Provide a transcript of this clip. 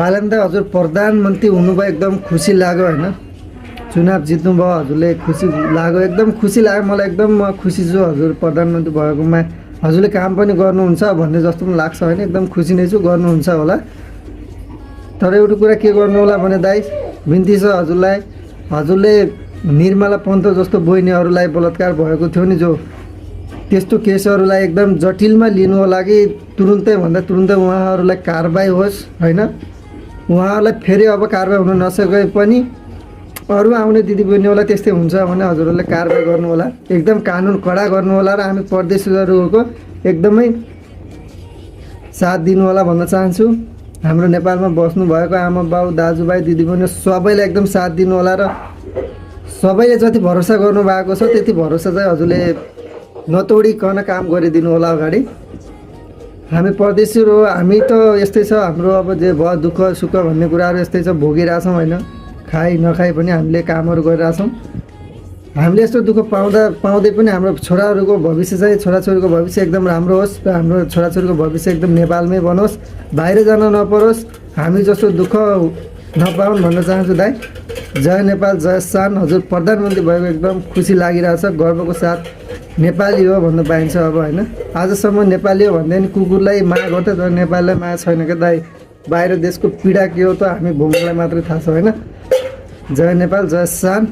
बालन दाइ हजुर प्रधानमन्त्री हुनुभयो एकदम खुसी लाग्यो होइन। चुनाव जित्नुभयो हजुरले खुसी लाग्यो, एकदम खुसी लाग्यो मलाई, एकदम म खुसी छु हजुर प्रधानमन्त्री भएकोमा। हजुरले काम पनि गर्नुहुन्छ भन्ने जस्तो पनि लाग्छ होइन, एकदम खुसी नै छु, गर्नुहुन्छ होला। तर एउटा कुरा के गर्नु होला भने दाइ बिन्ती छ हजुरलाई, हजुरले निर्मला पन्त जस्तो बहिनीहरूलाई बलात्कार भएको थियो नि जो, त्यस्तो केसहरूलाई एकदम जटिलमा लिनु होला कि तुरुन्तै भन्दा तुरुन्तै उहाँहरूलाई कारबाही होस् होइन। उहाँहरूलाई फेरि अब कारबाही हुन नसके पनि अरू आउने दिदीबहिनीहरूलाई त्यस्तै हुन्छ भने हजुरहरूले कारबाही गर्नु होला, एकदम कानुन कडा गर्नु होला र हामी परदेशीहरूको एकदमै साथ दिनु होला भन्न चाहन्छु। हाम्रो नेपालमा बस्नुभएको आमा बाउ दाजुभाइ दिदीबहिनी सबैले एकदम साथ दिनु होला र सबैले जति भरोसा गर्नुभएको छ त्यति भरोसा चाहिँ हजुरले नतोडिकन काम गरिदिनु होला अगाडि। हामी परदेशीहरू हो, हामी त यस्तै छ हाम्रो, अब जे भयो दुःख सुख भन्ने कुराहरू यस्तै छ, भोगिरहेछौँ होइन। खाइ नखाइ पनि हामीले कामहरू गरिरहेछौँ। हामीले यस्तो दुःख पाउँदै पनि हाम्रो छोराहरूको भविष्य चाहिँ, छोराछोरीको भविष्य एकदम राम्रो होस् र हाम्रो छोराछोरीको भविष्य एकदम नेपालमै बनोस्, बाहिर जान नपरोस्, हामी जस्तो दुःख नपाउन् भन्न चाहन्छु दाइ। जय नेपाल जय शान। हजुर प्रधानमन्त्री भएको एकदम खुसी लागिरहेछ, गर्वको साथ नेपाली हो भन्न पाइन्छ अब होइन। आजसम्म नेपाली हो भन्दै नि कुकुरलाई माया गर्थ्यो, तर नेपालीलाई माया छैन क्या दाइ। बाहिर देशको पीडा के हो त हामी भोग्नुलाई मात्रै थाहा छ होइन। जय नेपाल जय शान।